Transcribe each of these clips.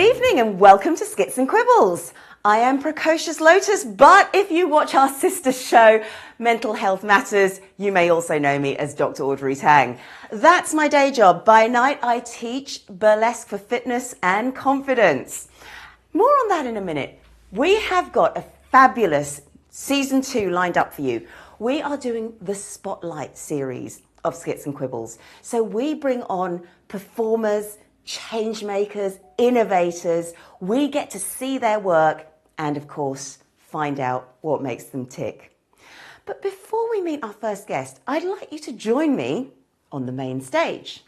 evening and welcome to Skits and Quibbles. I am Precocious Lotus, but if you watch our sister show, Mental Health Matters, you may also know me as Dr Audrey Tang. That's my day job. By night, I teach burlesque for fitness and confidence. More on that in a minute. We have got a fabulous season 2 lined up for you. We are doing the Spotlight series of Skits and Quibbles. So we bring on performers, change makers, innovators. We get to see their work and, of course, find out what makes them tick. But before we meet our first guest, I'd like you to join me on the main stage.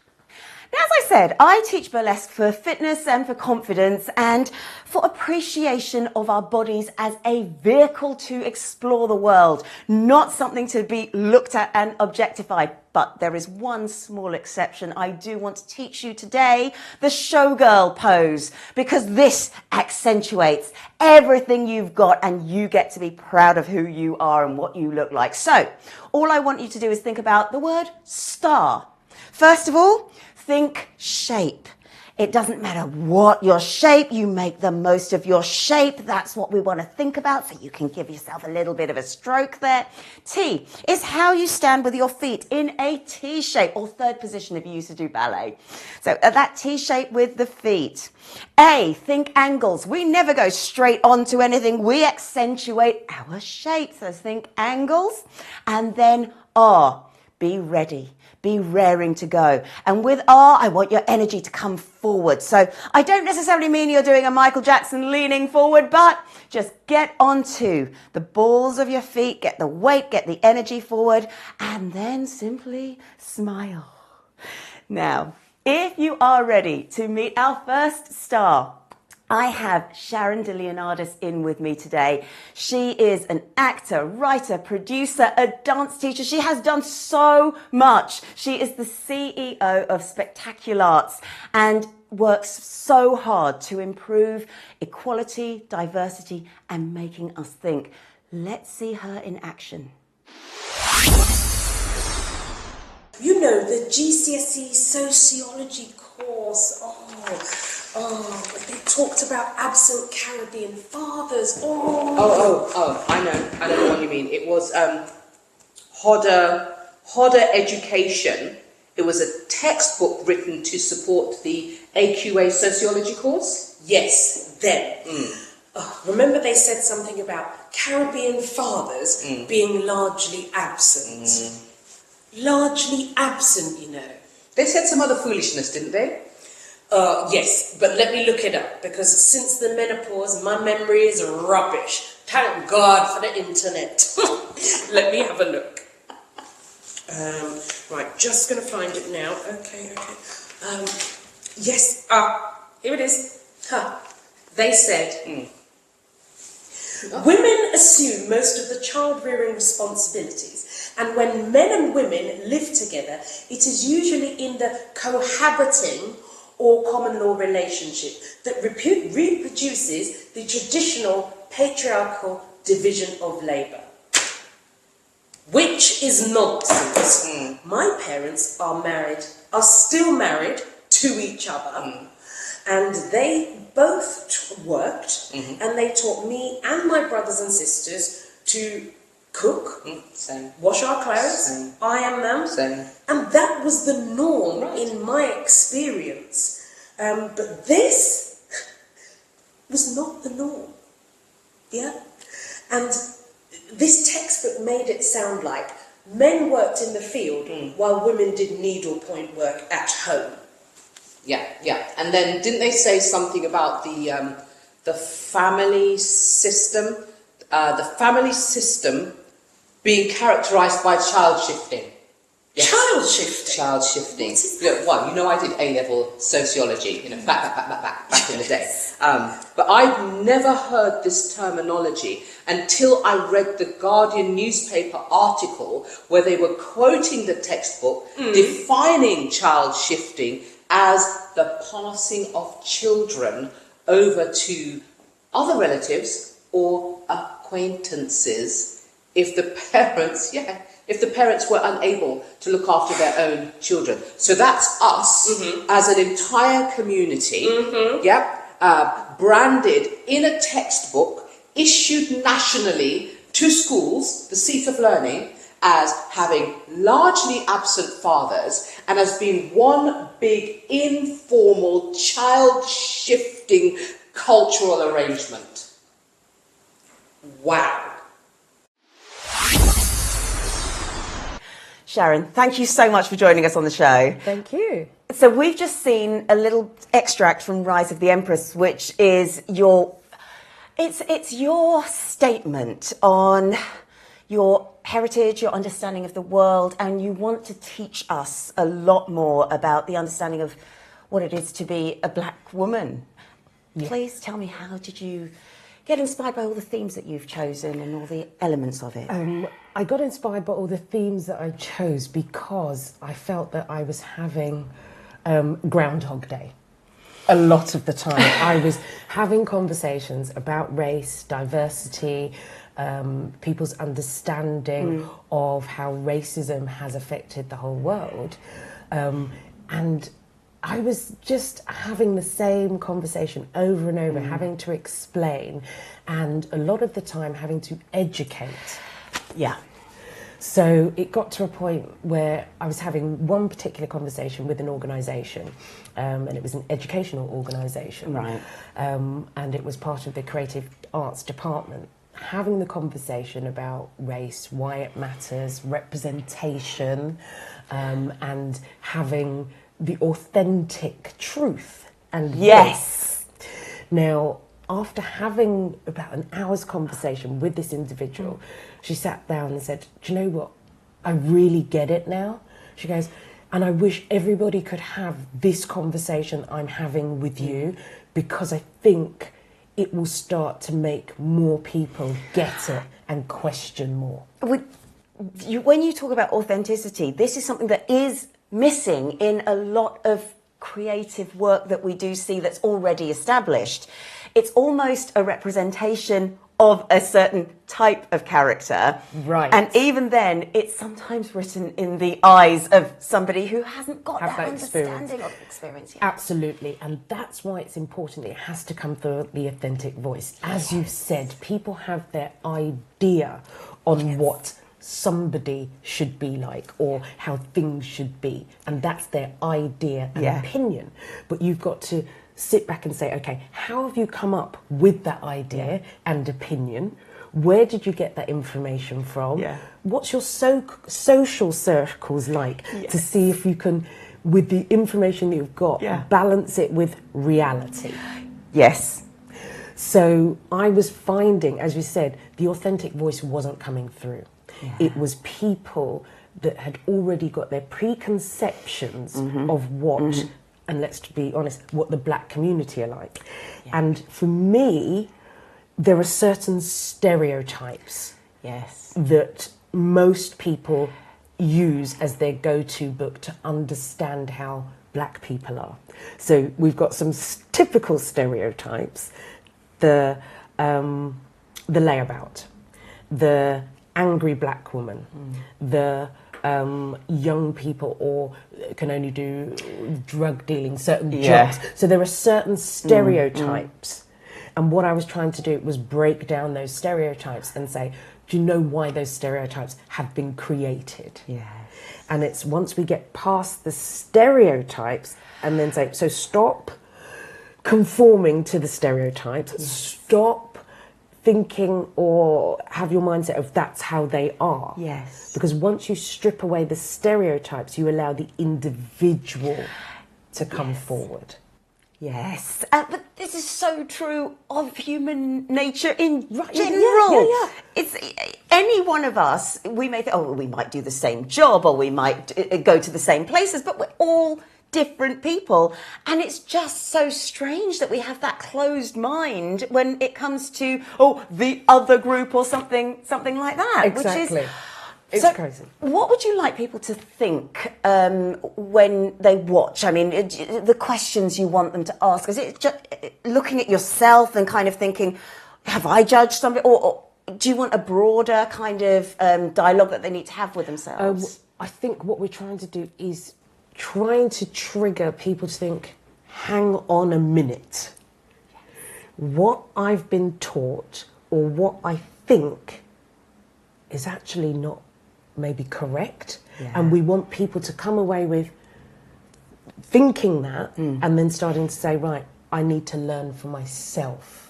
Now, as I said, I teach burlesque for fitness and for confidence and for appreciation of our bodies as a vehicle to explore the world, not something to be looked at and objectified. But there is one small exception. I do want to teach you today the showgirl pose, because this accentuates everything you've got and you get to be proud of who you are and what you look like. So all I want you to do is think about the word star. First of all, think shape. It doesn't matter what your shape, you make the most of your shape. That's what we want to think about, so you can give yourself a little bit of a stroke there. T is how you stand with your feet in a T shape, or third position if you used to do ballet. So that T shape with the feet. A, think angles. We never go straight onto anything. We accentuate our shape. So think angles. And then R, be ready. Be raring to go. And with R, I want your energy to come forward. So I don't necessarily mean you're doing a Michael Jackson leaning forward, but just get onto the balls of your feet, get the weight, get the energy forward, and then simply smile. Now, if you are ready to meet our first star, I have Sharon de Leonardis in with me today. She is an actor, writer, producer, a dance teacher. She has done so much. She is the CEO of SpectaculArts and works so hard to improve equality, diversity, and making us think. Let's see her in action. You know, the GCSE sociology course. But they talked about absent Caribbean fathers. I know what you mean. It was Hodder Education. It was a textbook written to support the AQA sociology course. Yes, them. Remember they said something about Caribbean fathers being largely absent. Largely absent, you know. They said some other foolishness, didn't they? Yes, but let me look it up, because since the menopause, my memory is rubbish. Thank God for the internet. Let me have a look. Right, just going to find it now. Okay. Yes, here it is. They said, women assume most of the child-rearing responsibilities, and when men and women live together, it is usually in the cohabiting or common law relationship that reproduces the traditional patriarchal division of labour. Which is nonsense. My parents are still married to each other, and they both worked, and they taught me and my brothers and sisters to cook, wash our clothes, iron them, and that was the norm in my experience. But this was not the norm. Yeah? And this textbook made it sound like men worked in the field while women did needlepoint work at home. Yeah. And then didn't they say something about the family system? The family system being characterised by child shifting. Yes. Child shifting. Look, well, you know, I did A-level sociology, you know, back in the day. But I've never heard this terminology until I read the Guardian newspaper article where they were quoting the textbook, defining child shifting as the passing of children over to other relatives or acquaintances if the parents were unable to look after their own children. So that's us as an entire community, branded in a textbook, issued nationally to schools, the seat of learning, as having largely absent fathers and as being one big informal, child-shifting cultural arrangement. Wow. Sharon, thank you so much for joining us on the show. Thank you. So we've just seen a little extract from Rise of the Empress, which is your statement on your heritage, your understanding of the world, and you want to teach us a lot more about the understanding of what it is to be a black woman. Yeah. Please tell me, how did you get inspired by all the themes that you've chosen and all the elements of it? I got inspired by all the themes that I chose because I felt that I was having Groundhog Day. A lot of the time I was having conversations about race, diversity, people's understanding of how racism has affected the whole world. And I was just having the same conversation over and over, having to explain, and a lot of the time having to educate. Yeah. So it got to a point where I was having one particular conversation with an organisation, and it was an educational organisation. Right. And it was part of the creative arts department, having the conversation about race, why it matters, representation, and having the authentic truth. And yes. Now, after having about an hour's conversation with this individual, she sat down and said, "Do you know what? I really get it now." She goes, "And I wish everybody could have this conversation I'm having with you, because I think it will start to make more people get it and question more." When you talk about authenticity, this is something that is missing in a lot of creative work that we do see that's already established. It's almost a representation of a certain type of character. Right. And even then, it's sometimes written in the eyes of somebody who hasn't got that understanding of experience yet. Absolutely. And that's why it's important. It has to come through the authentic voice. As you've said, people have their idea on what somebody should be like or how things should be. And that's their idea and opinion. But you've got to sit back and say, okay, how have you come up with that idea and opinion? Where did you get that information from? Yeah. What's your social circles like to see if you can, with the information that you've got, balance it with reality? Yes. So I was finding, as you said, the authentic voice wasn't coming through. Yeah. It was people that had already got their preconceptions of what, and let's be honest, what the black community are like. Yeah. And for me, there are certain stereotypes that most people use as their go-to book to understand how black people are. So we've got some typical stereotypes: the layabout, the angry black woman, the young people or can only do drug dealing, certain jobs. So there are certain stereotypes. And what I was trying to do was break down those stereotypes and say, do you know why those stereotypes have been created? Yes. And it's once we get past the stereotypes and then say, so stop conforming to the stereotypes, stop thinking or have your mindset of that's how they are. Yes. Because once you strip away the stereotypes, you allow the individual to come forward. Yes. But this is so true of human nature in general. It's any one of us, we may think, oh, we might do the same job or we might go to the same places, but we're all different people, and it's just so strange that we have that closed mind when it comes to the other group or something like that. Exactly. Which is, it's crazy. What would you like people to think when they watch? I mean, the questions you want them to ask, is it just looking at yourself and kind of thinking, have I judged somebody, or do you want a broader kind of dialogue that they need to have with themselves? I think what we're trying to do is trying to trigger people to think, hang on a minute. what I've been taught or what I think is actually not maybe correct. Yeah. And we want people to come away with thinking that and then starting to say, right, I need to learn for myself.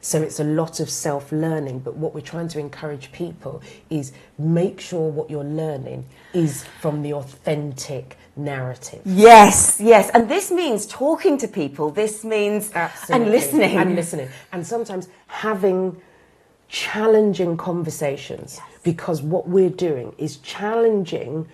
So it's a lot of self-learning, but what we're trying to encourage people is make sure what you're learning is from the authentic narrative. Yes, yes. And this means talking to people. This means Absolutely. and listening. And listening. And sometimes having challenging conversations, because what we're doing is challenging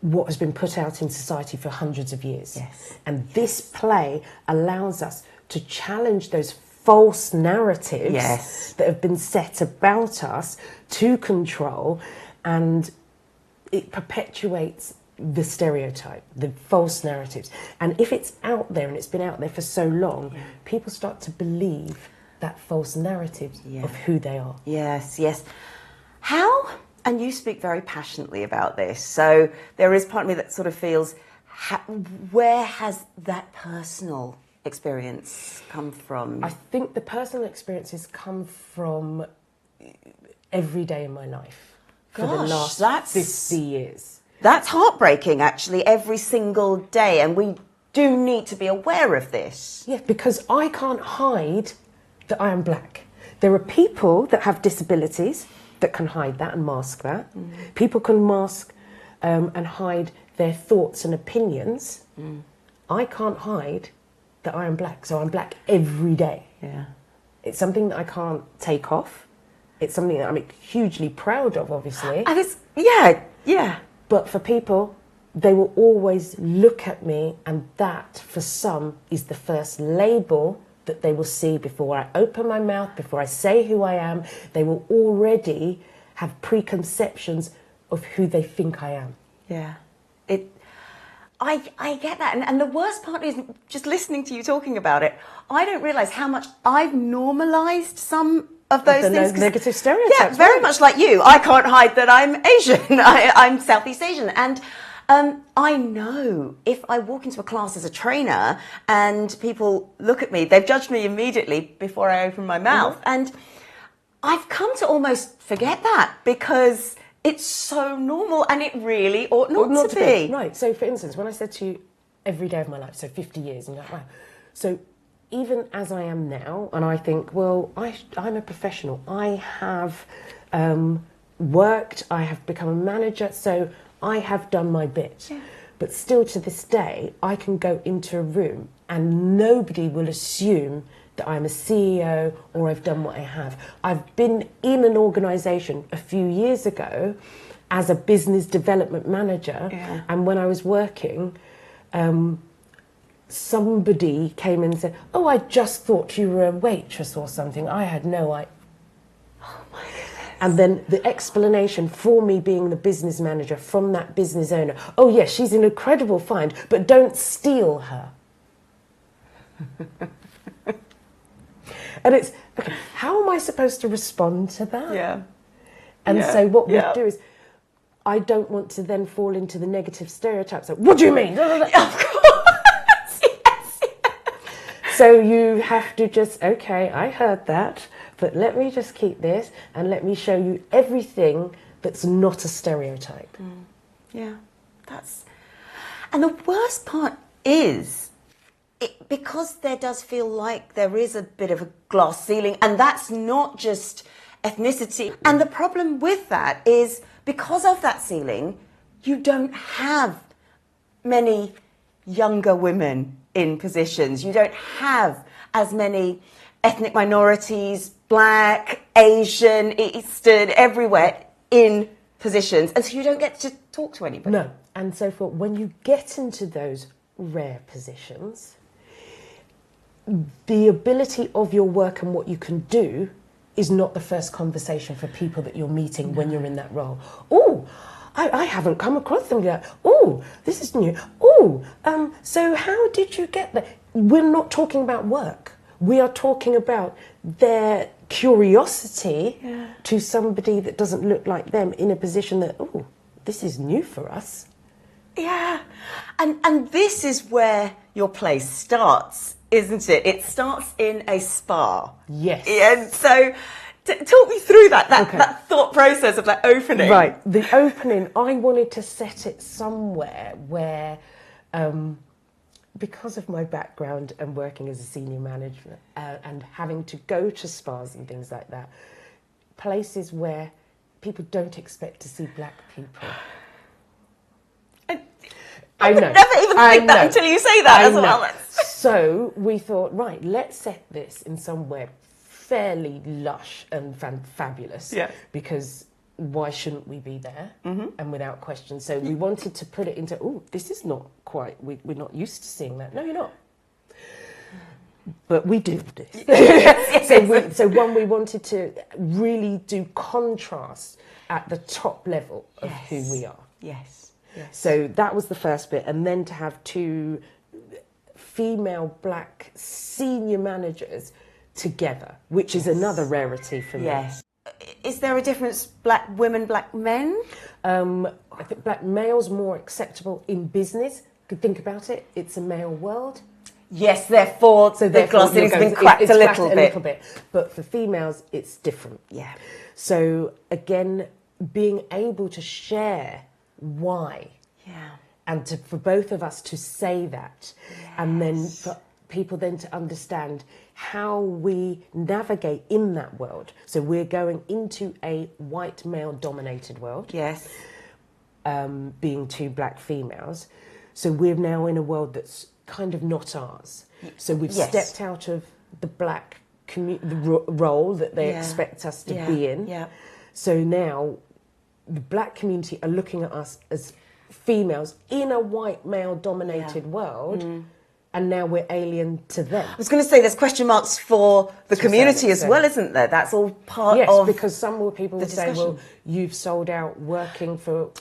what has been put out in society for hundreds of years. Yes. And this play allows us to challenge those false narratives that have been set about us to control, and it perpetuates the stereotype, the false narratives. And if it's out there and it's been out there for so long, people start to believe that false narrative of who they are. Yes, yes. How, and you speak very passionately about this, so there is part of me that sort of feels, where has that personal experience come from? I think the personal experiences come from every day in my life for the last 50 years. That's heartbreaking, actually, every single day, and we do need to be aware of this. Yeah, because I can't hide that I am black. There are people that have disabilities that can hide that and mask that. People can mask and hide their thoughts and opinions. I can't hide that I am black, so I'm black every day. Yeah. It's something that I can't take off. It's something that I'm hugely proud of, obviously. And it's, yeah. But for people, they will always look at me, and that, for some, is the first label that they will see before I open my mouth, before I say who I am. They will already have preconceptions of who they think I am. Yeah. I get that. And the worst part is, just listening to you talking about it, I don't realise how much I've normalised some of those things. Negative stereotypes. Yeah, very much like you. I can't hide that I'm Asian. I'm Southeast Asian. And I know if I walk into a class as a trainer and people look at me, they've judged me immediately before I open my mouth. And I've come to almost forget that, because it's so normal, and it really ought not to be. Right. So, for instance, when I said to you every day of my life, so 50 years, and you're like, wow. So even as I am now, and I think, well, I'm a professional. I have worked, I have become a manager, so I have done my bit. Yeah. But still to this day, I can go into a room and nobody will assume that I'm a CEO or I've done what I have. I've been in an organisation a few years ago as a business development manager, and when I was working, somebody came in and said, "Oh, I just thought you were a waitress or something. I had no idea." Oh my goodness. And then the explanation for me being the business manager from that business owner, "Oh yes, she's an incredible find, but don't steal her." And it's, okay, how am I supposed to respond to that? Yeah. And so what we do is, I don't want to then fall into the negative stereotypes. Like, what do you mean? Of course. Yes. So you have to just, okay, I heard that, but let me just keep this and let me show you everything that's not a stereotype. Yeah, and the worst part is, because there does feel like there is a bit of a glass ceiling, and that's not just ethnicity. And the problem with that is, because of that ceiling, you don't have many younger women in positions. You don't have as many ethnic minorities, Black, Asian, Eastern, everywhere in positions. And so you don't get to talk to anybody. No. And so when you get into those rare positions, the ability of your work and what you can do is not the first conversation for people that you're meeting when you're in that role. Oh, I haven't come across them yet. Oh, this is new. Oh, so how did you get there? We're not talking about work. We are talking about their curiosity to somebody that doesn't look like them in a position that, oh, this is new for us. Yeah. And this is where your play starts. isn't it? It starts in a spa. Yes. And so, talk me through that thought process of that opening. Right. The opening, I wanted to set it somewhere where, because of my background and working as a senior manager and having to go to spas and things like that, places where people don't expect to see black people. I would never even think that until you say that as well. So we thought, right, let's set this in somewhere fairly lush and fabulous. Yeah. Because why shouldn't we be there? And without question. So we wanted to put it into, this is not quite, we're not used to seeing that. No, you're not. But we do this. So one, we wanted to really do contrast at the top level of who we are. Yes. So that was the first bit. And then to have two female black senior managers together, which is another rarity for me. Yes. Is there a difference, black women, black men? I think black males more acceptable in business. Could think about it. It's a male world. Yes, therefore the glass ceiling's been cracked a little bit. But for females, it's different. Yeah. So again, being able to share why. Yeah. And for both of us to say that. Yes. And then for people then to understand how we navigate in that world. So we're going into a white male-dominated world. Yes. Being two black females. So we're now in a world that's kind of not ours. So we've stepped out of the black role that they expect us to be in. Yeah. So now the black community are looking at us as females in a white male-dominated world, and now we're alien to them. I was going to say there's question marks for the community as well, isn't there? That's all part of Yes, because some people will say, discussion. well, you've sold out working for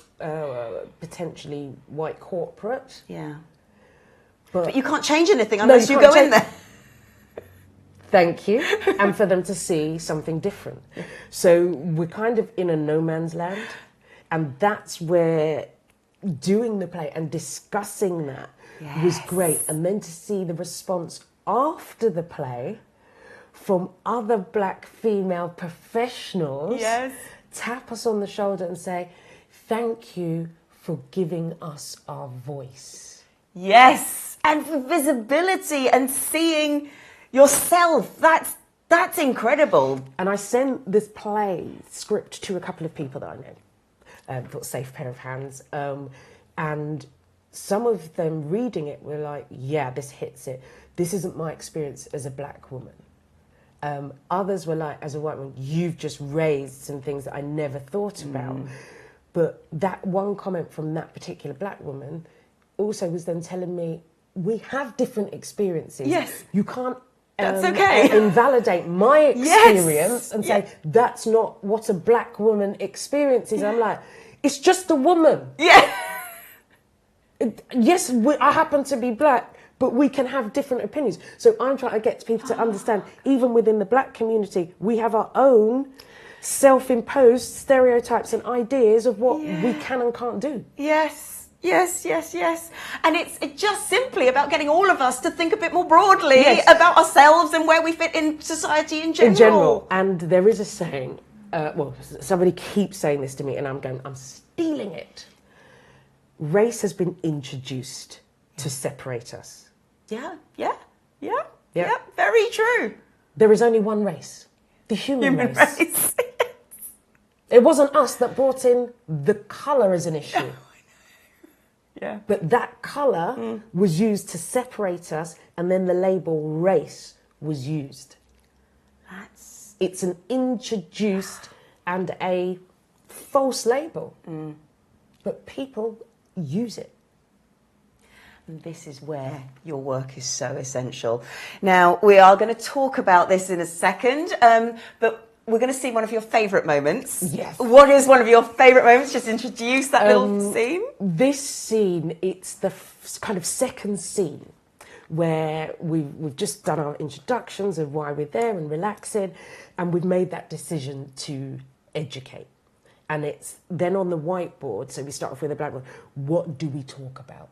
potentially white corporate. Yeah. But you can't change anything unless you go in there. Thank you. And for them to see something different. So we're kind of in a no man's land. And that's where doing the play and discussing that was great. And then to see the response after the play from other black female professionals tap us on the shoulder and say, thank you for giving us our voice. Yes. And for visibility and seeing yourself. That's incredible. And I sent this play script to a couple of people that I know. Thought safe pair of hands. And some of them reading it were like, yeah, this hits it. This isn't my experience as a black woman. Others were like, as a white woman, you've just raised some things that I never thought about. But that one comment from that particular black woman also was then telling me, we have different experiences. Yes. You can't that's okay. invalidate my experience and say, that's not what a black woman experiences. I'm like, it's just a woman. Yeah. Yes, I happen to be black, but we can have different opinions. So I'm trying to get people to understand, even within the black community, we have our own self-imposed stereotypes and ideas of what we can and can't do. Yes. And it's just simply about getting all of us to think a bit more broadly about ourselves and where we fit in society in general. And there is a saying, somebody keeps saying this to me and I'm stealing it. Race has been introduced to separate us. Yeah, very true. There is only one race, the human race. It wasn't us that brought in the colour as an issue. Yeah. But that colour was used to separate us, and then the label race was used. It's an introduced and a false label. But people use it. And this is where your work is so essential. Now, we are going to talk about this in a second, but we're going to see one of your favourite moments. Yes. What is one of your favourite moments? Just introduce that little scene. This scene, it's the kind of second scene where we've just done our introductions of why we're there and relaxing, and we've made that decision to educate. And it's then on the whiteboard, so we start off with a blackboard, what do we talk about?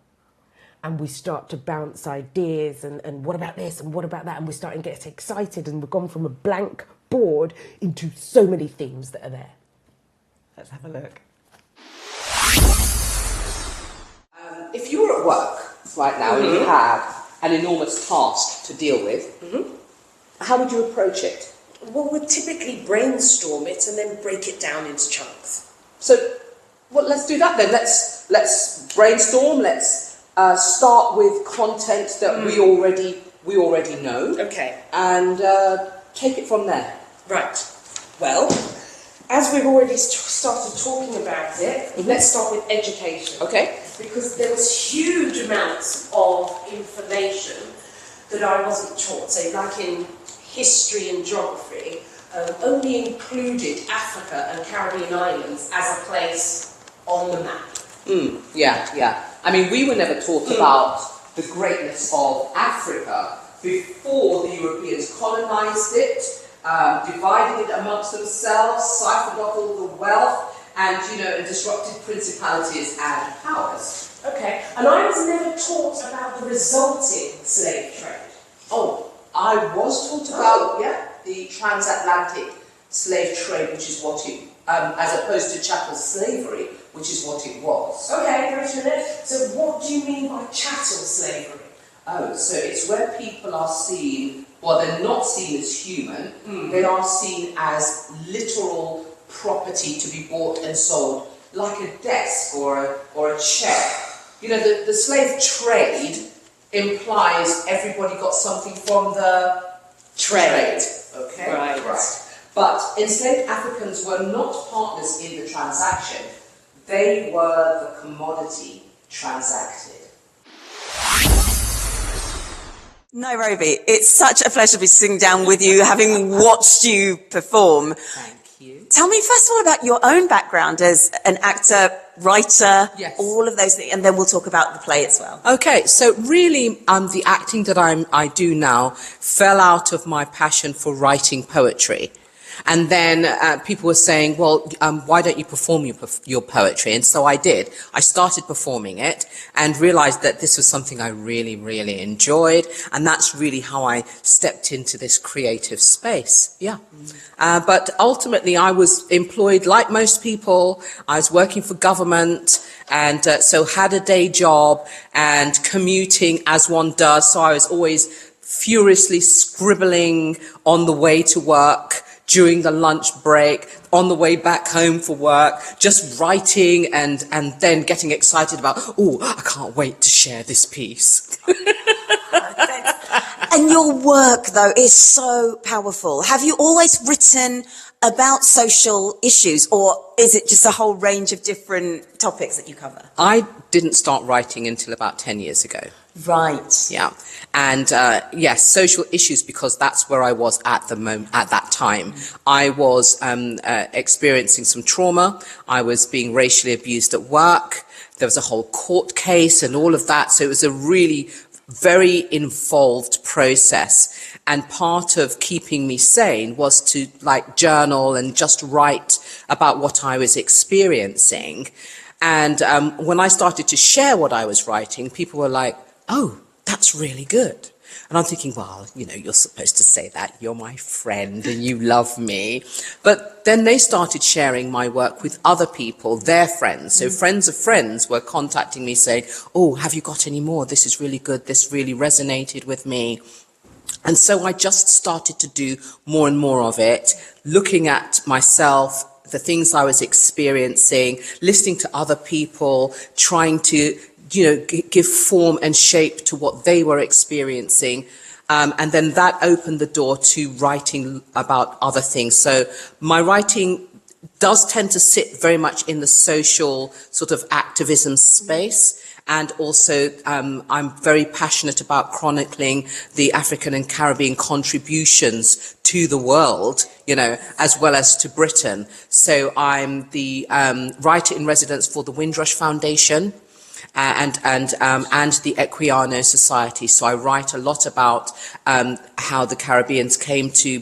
and we start to bounce ideas and what about this and what about that, and we're starting to get excited, and we've gone from a blank board into so many themes that are there. Let's have a look. If you were at work right now and you had an enormous task to deal with, how would you approach it? Well, we'd typically brainstorm it and then break it down into chunks. So, well, let's do that then. Let's brainstorm. Let's start with content that we already know. Okay. And take it from there. Right. Well, as we've already started talking about it, let's start with education. Okay. Because there was huge amounts of information that I wasn't taught. So, like in history and geography, only included Africa and Caribbean islands as a place on the map. Yeah. I mean, we were never taught about the greatness of Africa before the Europeans colonized it, divided it amongst themselves, siphoned off all the wealth, and, and disrupted principalities and powers. Okay, and I was never taught about the resulting slave trade. Oh, I was taught about the transatlantic slave trade, which is what it, as opposed to chattel slavery, which is what it was. Okay, wait a minute. So what do you mean by chattel slavery? Oh, so it's where people are seen, well, they're not seen as human, they are seen as literal property to be bought and sold, like a desk or a chair. The slave trade implies everybody got something from the trade. Okay? Right. But enslaved Africans were not partners in the transaction. They were the commodity transacted. Nairobi, it's such a pleasure to be sitting down with you, having watched you perform. Thank you. Tell me first of all about your own background as an actor, writer, Yes. all of those things, and then we'll talk about the play as well. Okay, so really, the acting that I do now fell out of my passion for writing poetry. And then people were saying, well, why don't you perform your poetry? And so I did. I started performing it and realized that this was something I really, really enjoyed. And that's really how I stepped into this creative space. Yeah. But ultimately, I was employed like most people. I was working for government and so had a day job and commuting as one does. So I was always furiously scribbling on the way to work, during the lunch break, on the way back home for work, just writing and then getting excited about, I can't wait to share this piece. And your work, though, is so powerful. Have you always written about social issues, or is it just a whole range of different topics that you cover? I didn't start writing until about 10 years ago. Right. Yeah. And yes, social issues, because that's where I was at that time. I was experiencing some trauma. I was being racially abused at work. There was a whole court case and all of that. So it was a really very involved process. And part of keeping me sane was to journal and just write about what I was experiencing. And when I started to share what I was writing, people were like, oh, that's really good. And I'm thinking, well, you're supposed to say that. You're my friend and you love me. But then they started sharing my work with other people, their friends. So friends of friends were contacting me saying, oh, have you got any more? This is really good. This really resonated with me. And so I just started to do more and more of it, looking at myself, the things I was experiencing, listening to other people, trying to give form and shape to what they were experiencing. And then that opened the door to writing about other things. So my writing does tend to sit very much in the social sort of activism space. And also, I'm very passionate about chronicling the African and Caribbean contributions to the world, as well as to Britain. So I'm the writer in residence for the Windrush Foundation. and the Equiano Society. So I write a lot about how the Caribbeans came to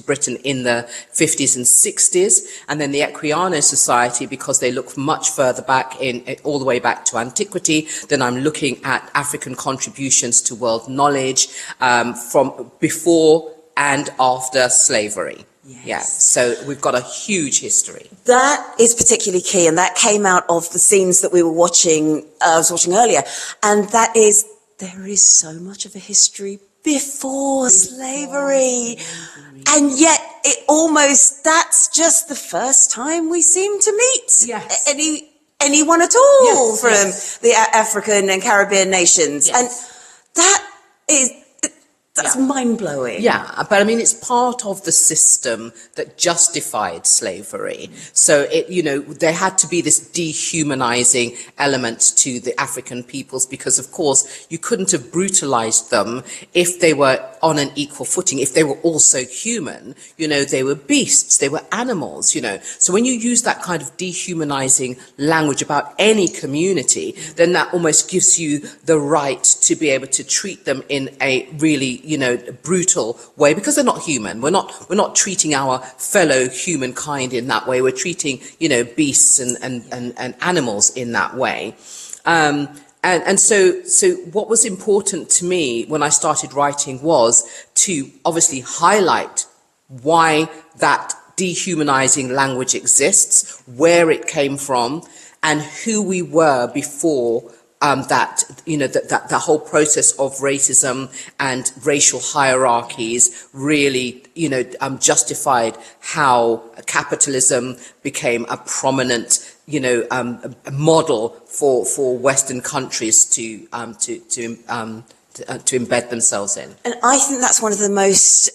Britain in the 50s and 60s, and then the Equiano Society, because they look much further back all the way back to antiquity. Then I'm looking at African contributions to world knowledge from before and after slavery. Yes. Yeah, so we've got a huge history. That is particularly key, and that came out of the scenes that we were watching, I was watching earlier, and that is, there is so much of a history before slavery, and yet that's just the first time we seem to meet anyone at all from the African and Caribbean nations, and that's mind-blowing. Yeah, but I mean, it's part of the system that justified slavery. So there had to be this dehumanizing element to the African peoples, because of course you couldn't have brutalized them if they were on an equal footing, if they were also human. They were beasts, they were animals, So when you use that kind of dehumanizing language about any community, then that almost gives you the right to be able to treat them in a really brutal way, because they're not human. We're not treating our fellow humankind in that way. We're treating, beasts and animals in that way. And so what was important to me when I started writing was to obviously highlight why that dehumanizing language exists, where it came from, and who we were before that whole process of racism and racial hierarchies really, justified how capitalism became a prominent, model for Western countries to embed themselves in. And I think that's one of the most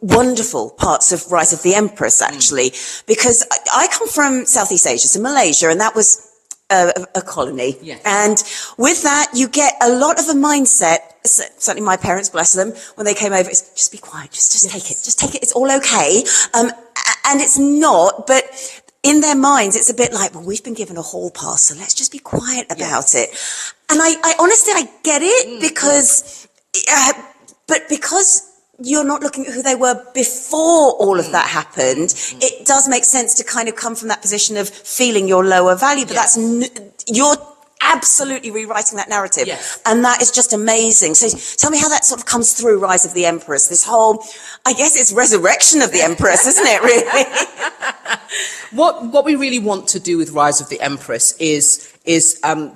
wonderful parts of Rise of the Empress, actually, because I come from Southeast Asia, so Malaysia, and that was a colony. Yes. And with that, you get a lot of a mindset, certainly my parents, bless them, when they came over, it's just be quiet, just take it, it's all okay. And it's not, but in their minds, it's a bit like, well, we've been given a hall pass, so let's just be quiet about it. And I honestly, I get it, because you're not looking at who they were before all of that happened, it does make sense to kind of come from that position of feeling your lower value, but you're absolutely rewriting that narrative. Yes. And that is just amazing. So tell me how that sort of comes through Rise of the Empress, this whole, I guess it's resurrection of the Empress, isn't it, really? What we really want to do with Rise of the Empress is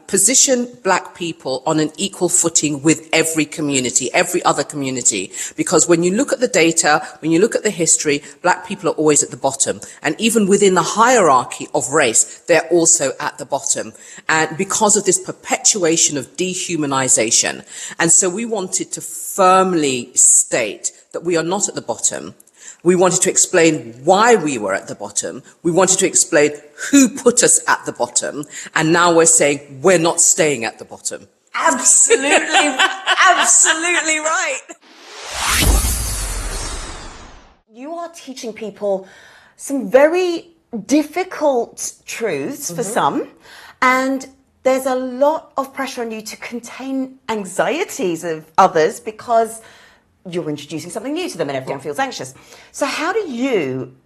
position Black people on an equal footing with every community, every other community. Because when you look at the data, when you look at the history, Black people are always at the bottom. And even within the hierarchy of race, they're also at the bottom. And because of this perpetuation of dehumanization. And so we wanted to firmly state that we are not at the bottom. We wanted to explain why we were at the bottom. We wanted to explain who put us at the bottom. And now we're saying we're not staying at the bottom. Absolutely, absolutely right. You are teaching people some very difficult truths for some, and there's a lot of pressure on you to contain anxieties of others because you're introducing something new to them and everyone feels anxious. So how do you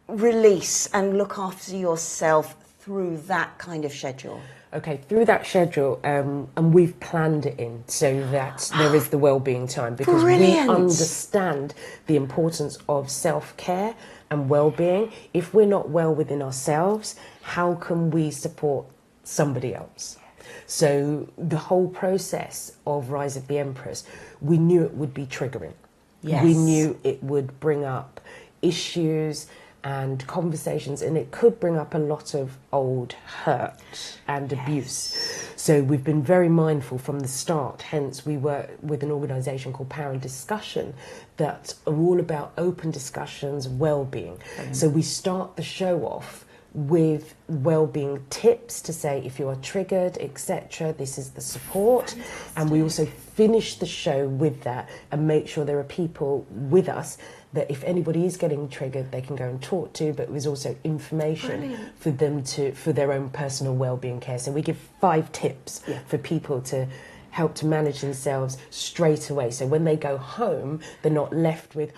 release and look after yourself through that kind of schedule? Okay, through that schedule, and we've planned it in so that there is the well-being time, because Brilliant. we understand the importance of self-care and well-being. If we're not well within ourselves, how can we support somebody else? So the whole process of Rise of the Empress, we knew it would be triggering. Yes. We knew it would bring up issues and conversations, and it could bring up a lot of old hurt and abuse. So we've been very mindful from the start, hence we work with an organisation called Power and Discussion that are all about open discussions, well-being. So we start the show off with well-being tips to say if you are triggered, etc., this is the support. And we also finish the show with that and make sure there are people with us that if anybody is getting triggered, they can go and talk to, but there's also information for them for their own personal wellbeing care. So we give 5 tips for people to help to manage themselves straight away. So when they go home, they're not left with,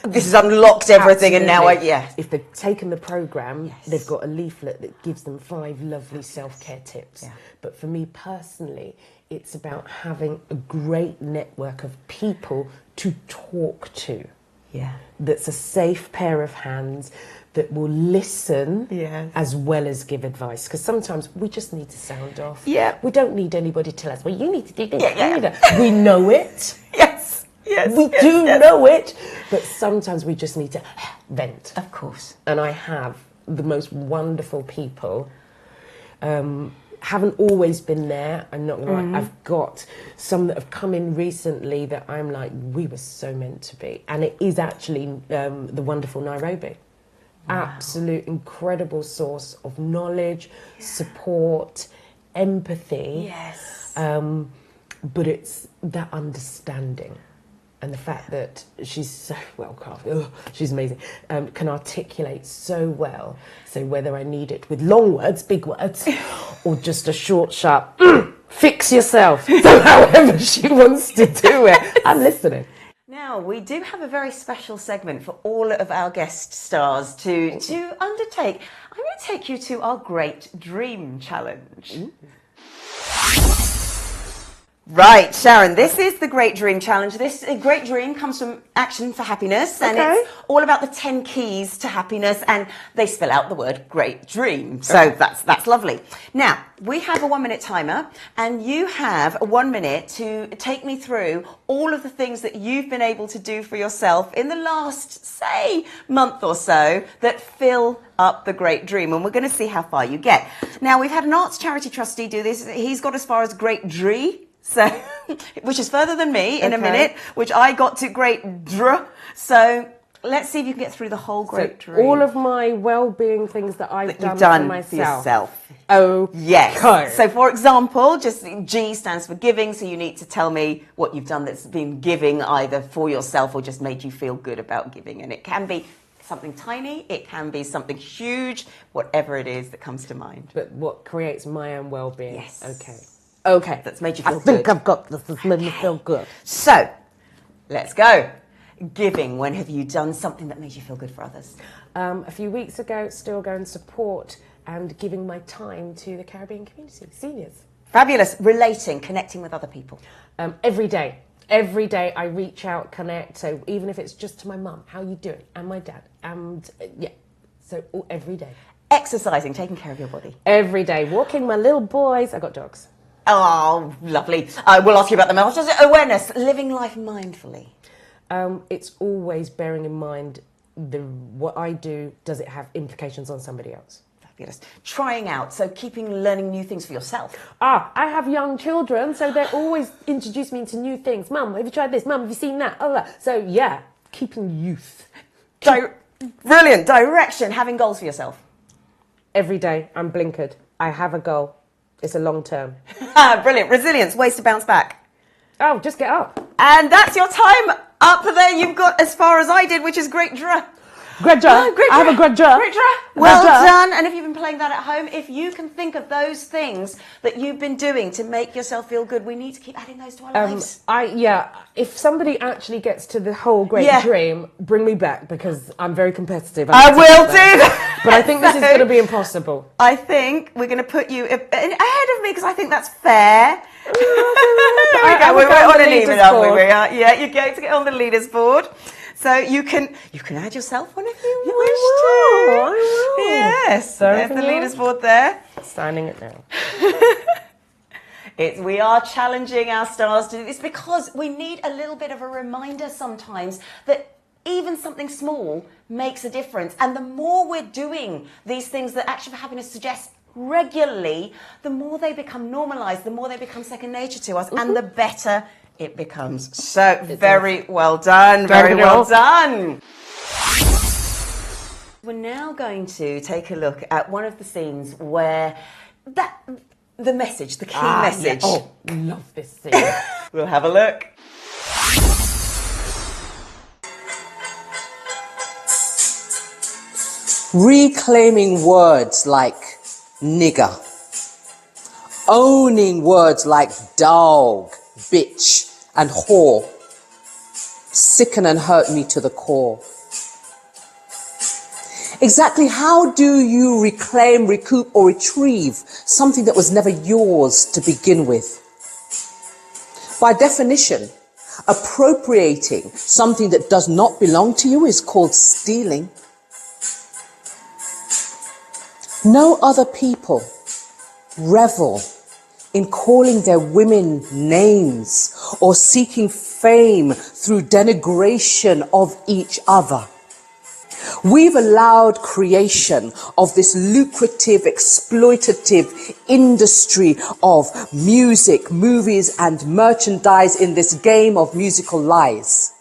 this has unlocked everything. Absolutely. And now if they've taken the programme, they've got a leaflet that gives them 5 lovely self-care tips. Yeah. But for me personally, it's about having a great network of people to talk to. Yeah. That's a safe pair of hands that will listen as well as give advice. Because sometimes we just need to sound off. Yeah. We don't need anybody to tell us, well, you need to do this. We know it. Yes. We do know it. But sometimes we just need to vent. Of course. And I have the most wonderful people. Haven't always been there, I'm not going to lie. I've got some that have come in recently that I'm like, we were so meant to be. And it is actually the wonderful Nairobi. Wow. Absolute incredible source of knowledge, support, empathy. Yes. But it's that understanding. And the fact that she's so well crafted, she's amazing, can articulate so well. So whether I need it with long words, big words, or just a short, sharp, fix yourself. So however she wants to do it, I'm listening. Now, we do have a very special segment for all of our guest stars to undertake. I'm going to take you to our Great Dream Challenge. Ooh. Right, Sharon, this is the Great Dream Challenge. This Great Dream comes from Action for Happiness, and it's all about the 10 keys to happiness, and they spell out the word Great Dream. So that's lovely. Now, we have a 1-minute timer, and you have 1 minute to take me through all of the things that you've been able to do for yourself in the last, say, month or so that fill up the Great Dream, and we're going to see how far you get. Now, we've had an arts charity trustee do this. He's got as far as Great Dree. So, which is further than me in a minute, which I got to Great Dr. So let's see if you can get through the whole Great Dream. All of my well-being things that I've done for myself. For yourself. Oh, yes. So, for example, just G stands for giving. So you need to tell me what you've done that's been giving either for yourself or just made you feel good about giving. And it can be something tiny, it can be something huge, whatever it is that comes to mind. But what creates my own well-being? Yes. Okay. That's made you feel good. I think I've got this. It's made me feel good. So, let's go. Giving. When have you done something that made you feel good for others? A few weeks ago, still going to support and giving my time to the Caribbean community, seniors. Fabulous. Relating, connecting with other people. Every day. Every day I reach out, connect. So even if it's just to my mum, how you doing? And my dad. And so every day. Exercising, taking care of your body. Every day. Walking my little boys. I got dogs. Oh, lovely. I will ask you about the else. Awareness, living life mindfully. It's always bearing in mind what I do, does it have implications on somebody else? Fabulous. Trying out, so learning new things for yourself. I have young children, so they're always introducing me to new things. Mum, have you tried this? Mum, have you seen that? Oh, so yeah, keeping youth. Brilliant. Direction, having goals for yourself. Every day, I'm blinkered. I have a goal. It's a long term. Brilliant. Resilience, ways to bounce back. Oh, just get up. And that's your time up there. You've got as far as I did, which is Great Dra. Great Dra. I have a Great Dra. Great Dra. Well done. And if you've been playing that at home, if you can think of those things that you've been doing to make yourself feel good, we need to keep adding those to our lives. If somebody actually gets to the whole Great Dream, bring me back, because I'm very competitive. I will do that. But I think this is going to be impossible. I think we're going to put you ahead of me, because I think that's fair. There we go. We're on an even, aren't we? Yeah, you're going to get on the leaders board. So you can add yourself on if you wish to. I will. Yes. There's the leaders board there. Signing it now. We are challenging our stars to do this because we need a little bit of a reminder sometimes that even something small makes a difference. And the more we're doing these things that Action for Happiness suggests regularly, the more they become normalised, the more they become second nature to us, and the better it becomes. So very well done. Very well done. We're now going to take a look at one of the scenes where the message, the key message. Yeah. Oh, love this scene. We'll have a look. reclaiming words like nigger, owning words like dog, bitch, and whore, sicken and hurt me to the core. Exactly how do you reclaim, recoup, or retrieve something that was never yours to begin with? By definition, appropriating something that does not belong to you is called stealing. No other people revel in calling their women names or seeking fame through denigration of each other. We've allowed creation of this lucrative, exploitative industry of music, movies, and merchandise in this game of musical lies.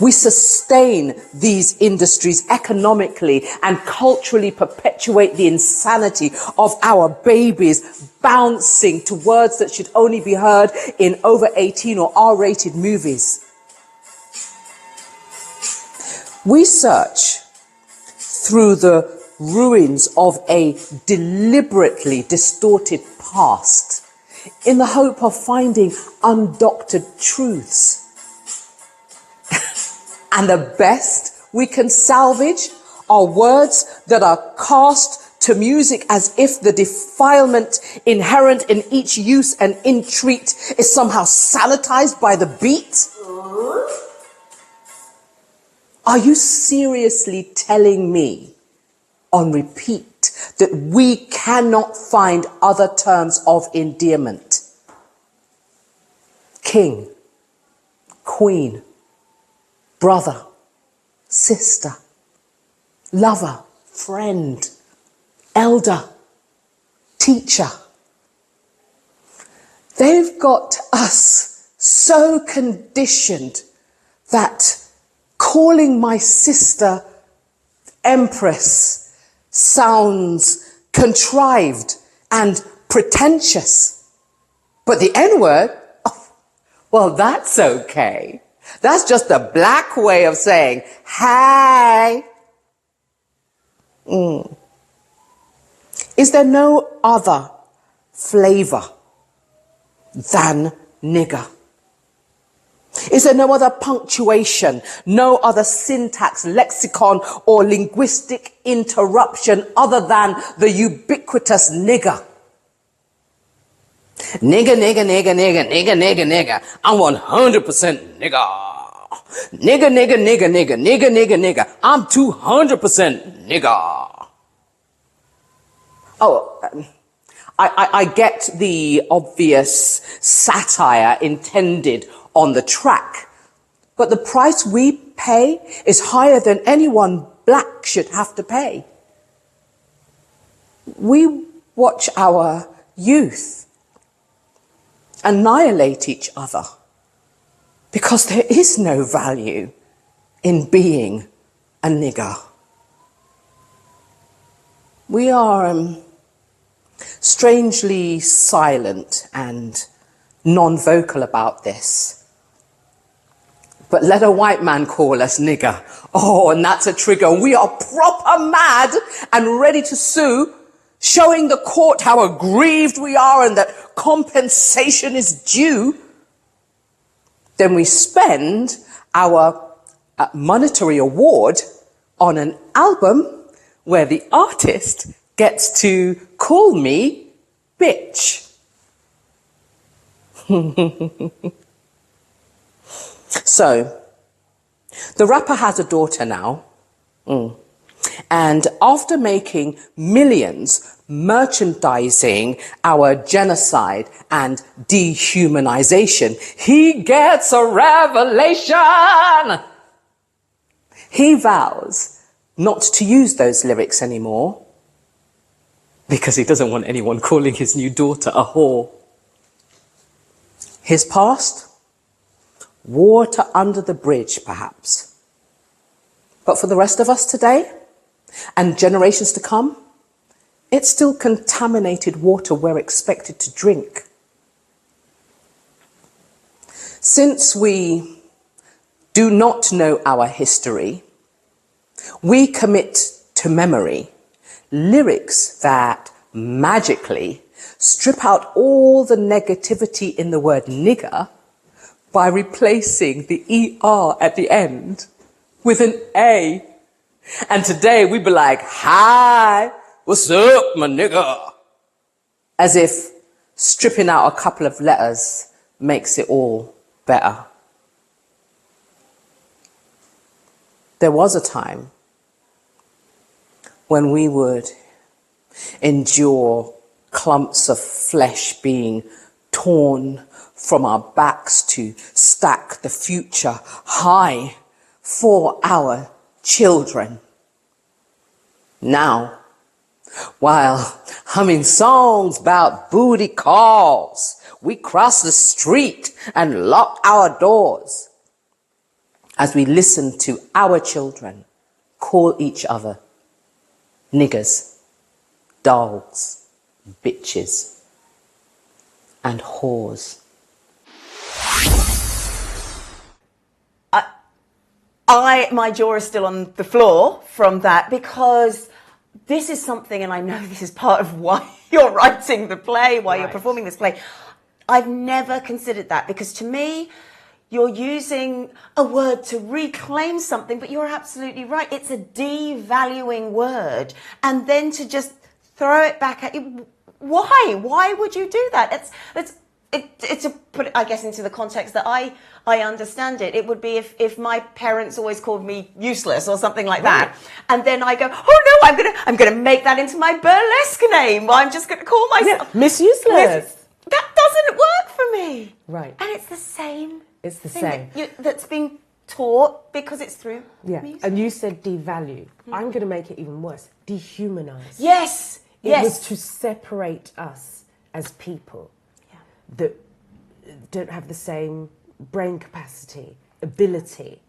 We sustain these industries economically and culturally perpetuate the insanity of our babies bouncing to words that should only be heard in over 18 or R-rated movies. We search through the ruins of a deliberately distorted past in the hope of finding undoctored truths. And the best we can salvage are words that are cast to music as if the defilement inherent in each use and entreat is somehow sanitized by the beat. Are you seriously telling me on repeat that we cannot find other terms of endearment? King, queen, brother, sister, lover, friend, elder, teacher. They've got us so conditioned that calling my sister Empress sounds contrived and pretentious. But the N-word, oh, well, that's okay. That's just a black way of saying, hey. Is there no other flavor than nigger? Is there no other punctuation, no other syntax, lexicon, or linguistic interruption other than the ubiquitous nigger? Nigger, nigger, nigger, nigger, nigger, nigger, nigger. I'm 100% nigger. Nigger, nigger, nigger, nigger, nigger, nigger, nigger. I'm 200% nigger. Oh, I get the obvious satire intended on the track, but the price we pay is higher than anyone black should have to pay. We watch our youth annihilate each other because there is no value in being a nigger. We are strangely silent and non-vocal about this. But let a white man call us nigger. Oh, and that's a trigger. We are proper mad and ready to sue, showing the court how aggrieved we are and that compensation is due. Then we spend our monetary award on an album where the artist gets to call me bitch. So, the rapper has a daughter now, and after making millions merchandising our genocide and dehumanization, he gets a revelation. He vows not to use those lyrics anymore because he doesn't want anyone calling his new daughter a whore. His past? Water under the bridge, perhaps. But for the rest of us today, and generations to come, it's still contaminated water we're expected to drink. Since we do not know our history, we commit to memory lyrics that magically strip out all the negativity in the word nigger by replacing the ER at the end with an A. And today we'd be like, hi, what's up, my nigger? As if stripping out a couple of letters makes it all better. There was a time when we would endure clumps of flesh being torn from our backs to stack the future high for our children. Now, while humming songs about booty calls, we cross the street and lock our doors as we listen to our children call each other niggers, dogs, bitches, and whores. My jaw is still on the floor from that, because this is something, and I know this is part of why you're writing the play, why you're performing this play. I've never considered that, because to me, you're using a word to reclaim something, but you're absolutely right. It's a devaluing word. And then to just throw it back at you. Why? Why would you do that? It's to put it, I guess, into the context that I understand it. It would be if my parents always called me useless or something like that, and then I go, oh no, I'm gonna make that into my burlesque name. I'm just gonna call myself Miss Useless. That doesn't work for me. Right. And it's the same. It's the same. That's being taught because it's through music. And you said devalue. I'm going to make it even worse. Dehumanize. Yes. It was to separate us as people that don't have the same brain capacity, ability.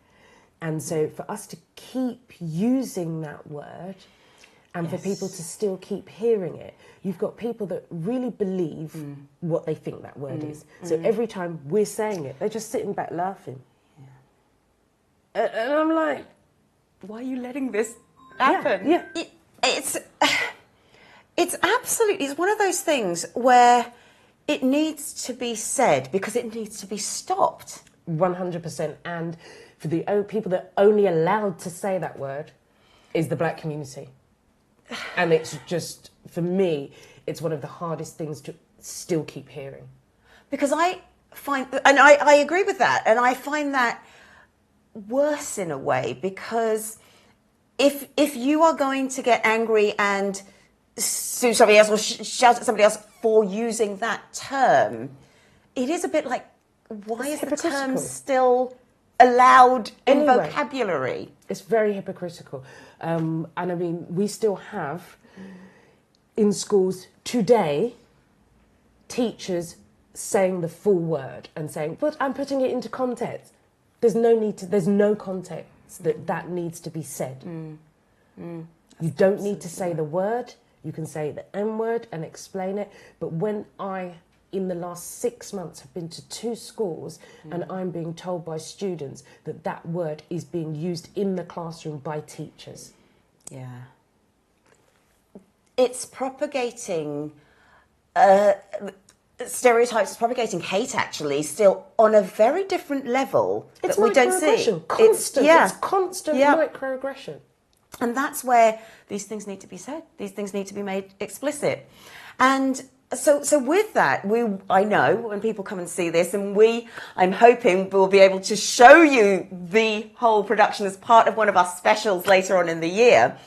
And so for us to keep using that word and for people to still keep hearing it, you've got people that really believe what they think that word is. So every time we're saying it, they're just sitting back laughing. Yeah. And I'm like, why are you letting this happen? Yeah. It's absolutely, it's one of those things where it needs to be said because it needs to be stopped. 100%. And for the people that are only allowed to say that word is the black community. And it's just, for me, it's one of the hardest things to still keep hearing. Because I find, and I agree with that, and I find that worse in a way, because if you are going to get angry and sue somebody else or shout at somebody else for using that term, it is a bit like, why is the term still allowed in vocabulary? It's very hypocritical. And I mean, we still have in schools today teachers saying the full word and saying, but I'm putting it into context. There's no context that needs to be said. You don't need to say the word. You can say the N word and explain it. But when in the last 6 months, have been to 2 schools and I'm being told by students that word is being used in the classroom by teachers. Yeah. It's propagating stereotypes, it's propagating hate, actually, still on a very different level that we don't see. It's constant microaggression. And that's where these things need to be said. These things need to be made explicit. And so with that, I know when people come and see this, and I'm hoping we'll be able to show you the whole production as part of one of our specials later on in the year.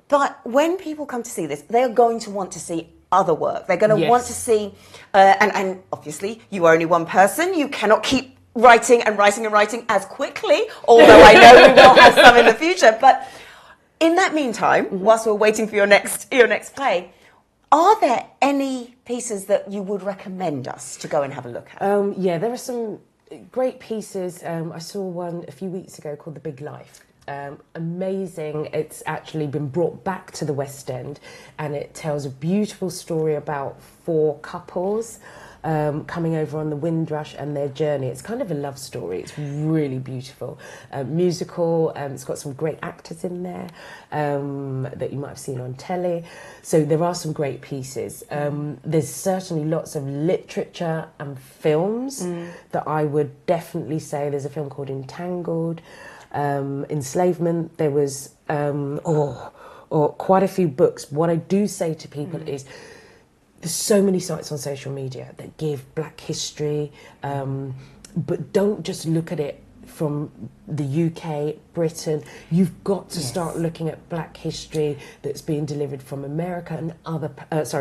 But when people come to see this, they're going to want to see other work. They're going to want to see, and obviously you are only one person. You cannot keep writing and writing and writing as quickly, although I know we will have some in the future. But in that meantime, whilst we're waiting for your next play, are there any pieces that you would recommend us to go and have a look at? There are some great pieces. I saw one a few weeks ago called The Big Life. Amazing. It's actually been brought back to the West End, and it tells a beautiful story about 4 couples coming over on the Windrush and their journey. It's kind of a love story. It's really beautiful. Musical. It's got some great actors in there that you might have seen on telly. So there are some great pieces. There's certainly lots of literature and films that I would definitely say. There's a film called Entangled. Enslavement. There was quite a few books. What I do say to people is there's so many sites on social media that give Black history, but don't just look at it from the UK, Britain. You've got to start looking at Black history that's being delivered from America and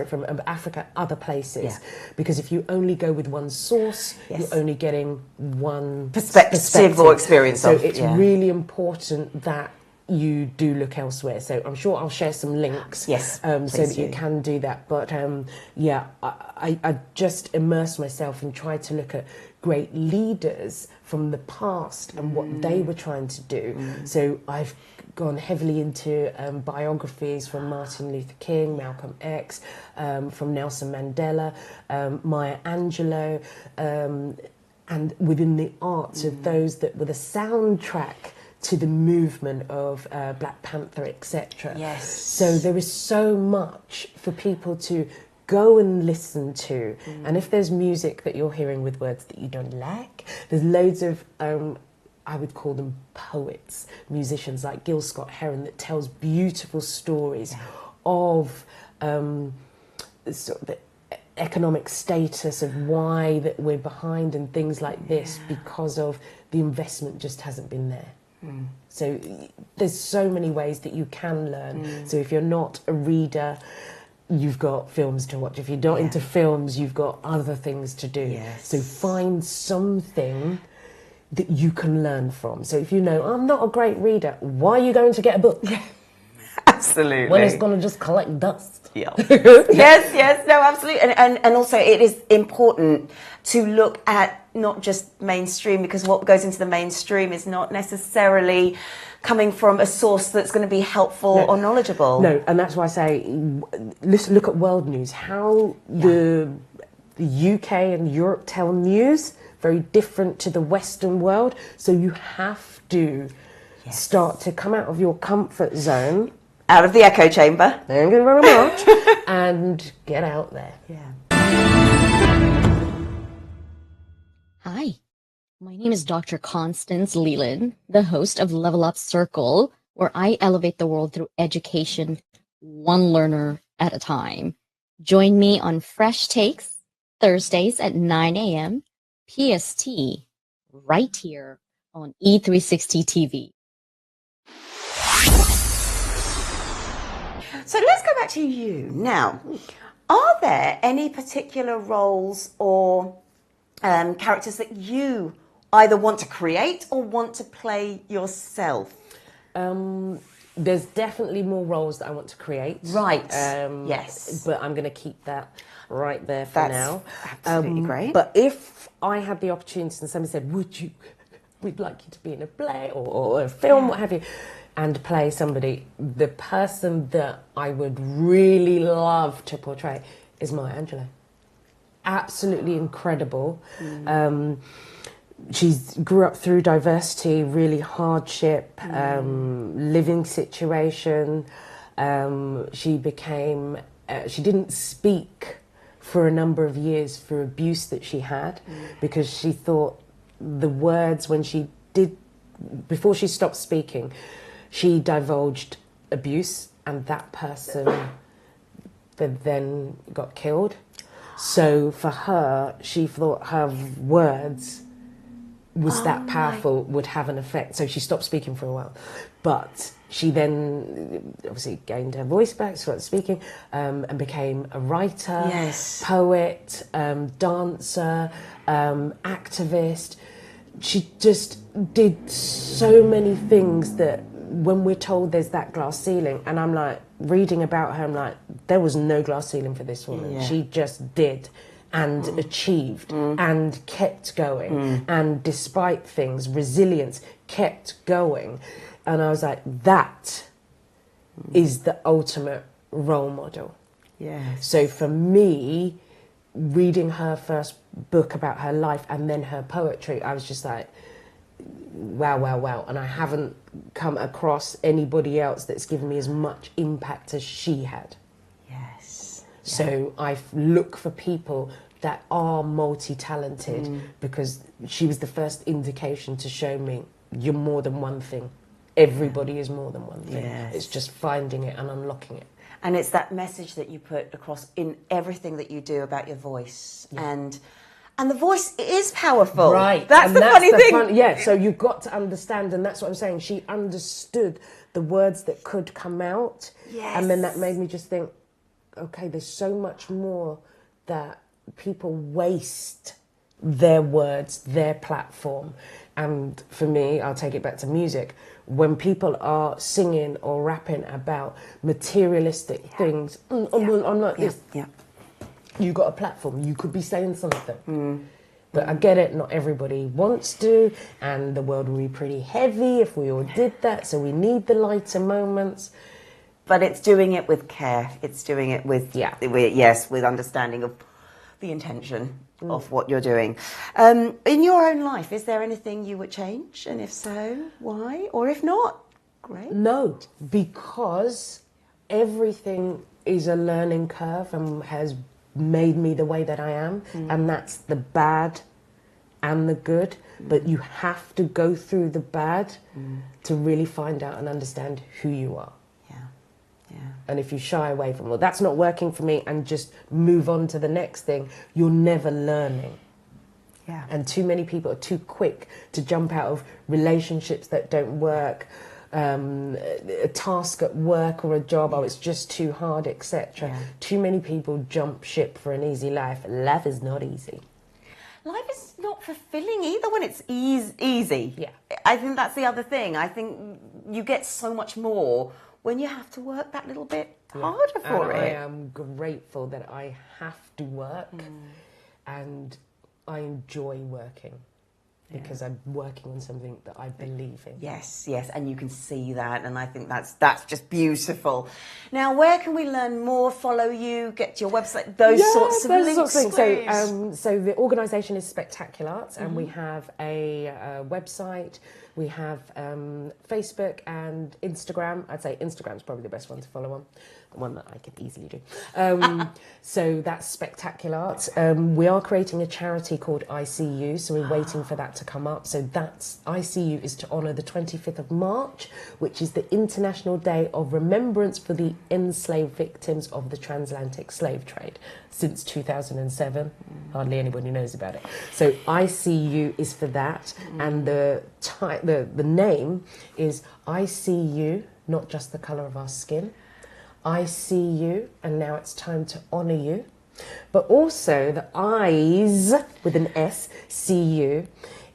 from Africa, other places. Because if you only go with one source, you're only getting one perspective or experience. So it's really important that you do look elsewhere. So I'm sure I'll share some links so that you can do that. But I just immersed myself and tried to look at great leaders from the past and what they were trying to do. So I've gone heavily into biographies from Martin Luther King, Malcolm X, from Nelson Mandela, Maya Angelou, and within the arts of those that were the soundtrack to the movement of Black Panther, etc. So there is so much for people to go and listen to. And if there's music that you're hearing with words that you don't like, there's loads of, I would call them poets, musicians like Gil Scott-Heron that tells beautiful stories of sort of the economic status of why that we're behind and things like this because of the investment just hasn't been there. So there's so many ways that you can learn. So if you're not a reader, you've got films to watch. If you're not into films, you've got other things to do. So find something that you can learn from. So if you know, I'm not a great reader, why are you going to get a book? Absolutely. When it's going to just collect dust. Yes, no, absolutely. And also it is important to look at not just mainstream, because what goes into the mainstream is not necessarily coming from a source that's going to be helpful or knowledgeable. No, and that's why I say, look at world news. How the UK and Europe tell news, very different to the Western world. So you have to start to come out of your comfort zone. Out of the echo chamber. Thank you very much. And get out there. Hi, my name is Dr. Constance Leland, the host of Level Up Circle, where I elevate the world through education, one learner at a time. Join me on Fresh Takes, Thursdays at 9 a.m. PST, right here on E360 TV. So let's go back to you. Now, are there any particular roles or characters that you either want to create or want to play yourself? There's definitely more roles that I want to create. Right. Yes. But I'm going to keep that right there for now. Absolutely great. But if I had the opportunity and somebody said, we'd like you to be in a play or a film, what have you, and play somebody, the person that I would really love to portray is Maya Angelou. Absolutely incredible. She grew up through diversity, really hardship, living situation. She didn't speak for a number of years for abuse that she had because she thought the words before she stopped speaking, she divulged abuse and that person then got killed. So for her, she thought her words was that powerful, would have an effect. So she stopped speaking for a while. But she then obviously gained her voice back, started speaking, and became a writer, poet, dancer, activist. She just did so many things that when we're told there's that glass ceiling, and I'm like, reading about her, I'm like, there was no glass ceiling for this woman. Yeah. She just did and achieved and kept going. And despite things, resilience, kept going. And I was like, that is the ultimate role model. Yes. So for me, reading her first book about her life and then her poetry, I was just like, wow, wow, wow. And I haven't come across anybody else that's given me as much impact as she had. Yes. So I look for people that are multi-talented because she was the first indication to show me you're more than one thing. Everybody is more than one thing. Yes. It's just finding it and unlocking it. And it's that message that you put across in everything that you do about your voice. And the voice is powerful. Right. That's and the funny thing. Yeah, so you've got to understand, and that's what I'm saying. She understood the words that could come out. Yes. And then that made me just think, okay, there's so much more that people waste their words, their platform. And for me, I'll take it back to music. When people are singing or rapping about materialistic things, I'm like this. Yeah. You got a platform, you could be saying something. But I get it, not everybody wants to, and the world would be pretty heavy if we all did that, so we need the lighter moments. But it's doing it with care. It's doing it with, with understanding of the intention of what you're doing. In your own life, is there anything you would change? And if so, why? Or if not, great. No, because everything is a learning curve and has made me the way that I am. And that's the bad and the good. But you have to go through the bad to really find out and understand who you are. And if you shy away from, well, that's not working for me, and just move on to the next thing, you're never learning. Yeah. And too many people are too quick to jump out of relationships that don't work, a task at work or a job, oh, it's just too hard, etc. Yeah. Too many people jump ship for an easy life. Life is not easy. Life is not fulfilling either when it's easy. Yeah. I think that's the other thing. I think you get so much more when you have to work that little bit harder for and it. I am grateful that I have to work and I enjoy working because I'm working on something that I believe in. Yes, and you can see that, and I think that's just beautiful. Now, where can we learn more, follow you, get to your website, those sorts of links? So the organisation is SpectaculArts, and we have a website. We have Facebook and Instagram. I'd say Instagram's probably the best one to follow on, the one that I can easily do. So that's SpectaculArts. We are creating a charity called ICU, so we're waiting for that to come up. So that's ICU is to honour the 25th of March, which is the International Day of Remembrance for the enslaved victims of the transatlantic slave trade. Since 2007, hardly anybody knows about it. So ICU is for that, and the name is I see you, not just the colour of our skin. I see you, and now it's time to honour you. But also the eyes, with an S, see you,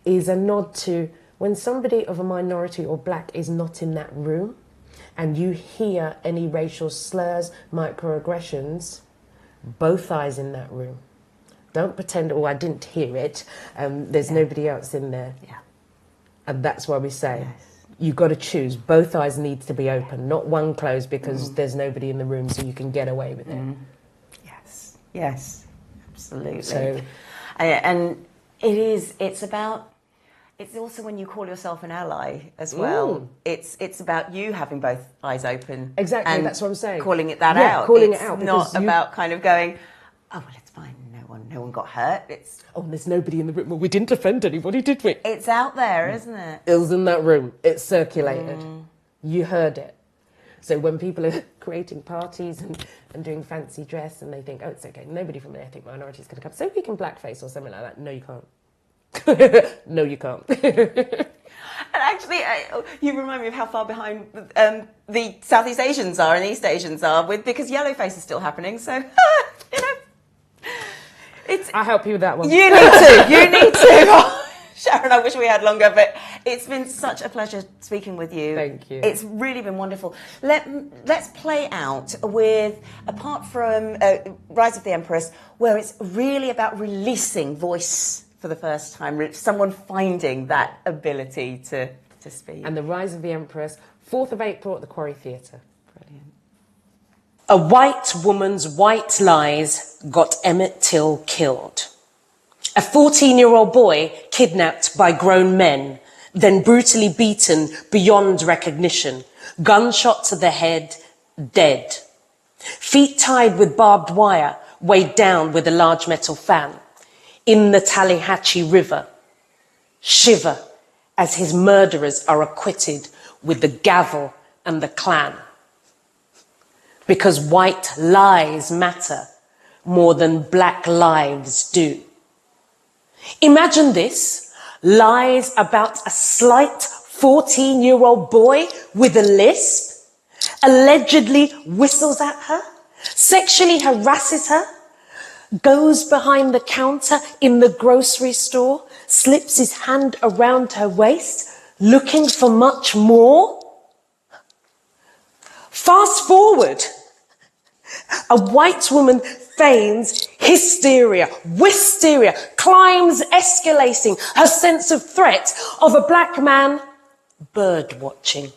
is a nod to when somebody of a minority or black is not in that room, and you hear any racial slurs, microaggressions, both eyes in that room. Don't pretend, oh, I didn't hear it. There's nobody else in there. Yeah. And that's why we say, you've got to choose. Both eyes need to be open, not one closed because there's nobody in the room so you can get away with it. Yes, absolutely. So, and it's also when you call yourself an ally as well. It's about you having both eyes open. Exactly, and that's what I'm saying. Calling it that Yeah, out. calling it's it out. Not about kind of going, oh, well, it's fine. No one got hurt. there's nobody in the room. Well, we didn't offend anybody, did we? It's out there, isn't it? It was in that room. It circulated. You heard it. So when people are creating parties and doing fancy dress and they think, oh, it's okay, nobody from the ethnic minority is going to come, so we can blackface or something like that. No, you can't. No, you can't. And actually, you remind me of how far behind the Southeast Asians are and East Asians are because yellowface is still happening. So, I'll help you with that one. You need to. Oh, Sharon, I wish we had longer, but it's been such a pleasure speaking with you. Thank you. It's really been wonderful. Let's play out with, apart from Rise of the Empress, where it's really about releasing voice for the first time, someone finding that ability to speak. And the Rise of the Empress, 4th of April at the Quarry Theatre. Brilliant. A white woman's white lies got Emmett Till killed. A 14-year-old boy kidnapped by grown men, then brutally beaten beyond recognition, gunshot to the head, dead. Feet tied with barbed wire, weighed down with a large metal fan. In the Tallahatchie River, shiver as his murderers are acquitted with the gavel and the clan. Because white lies matter more than black lives do. Imagine this, lies about a slight 14-year-old boy with a lisp, allegedly whistles at her, sexually harasses her, goes behind the counter in the grocery store, slips his hand around her waist, looking for much more. Fast forward. A white woman feigns hysteria, wisteria, climbs escalating her sense of threat of a black man bird watching.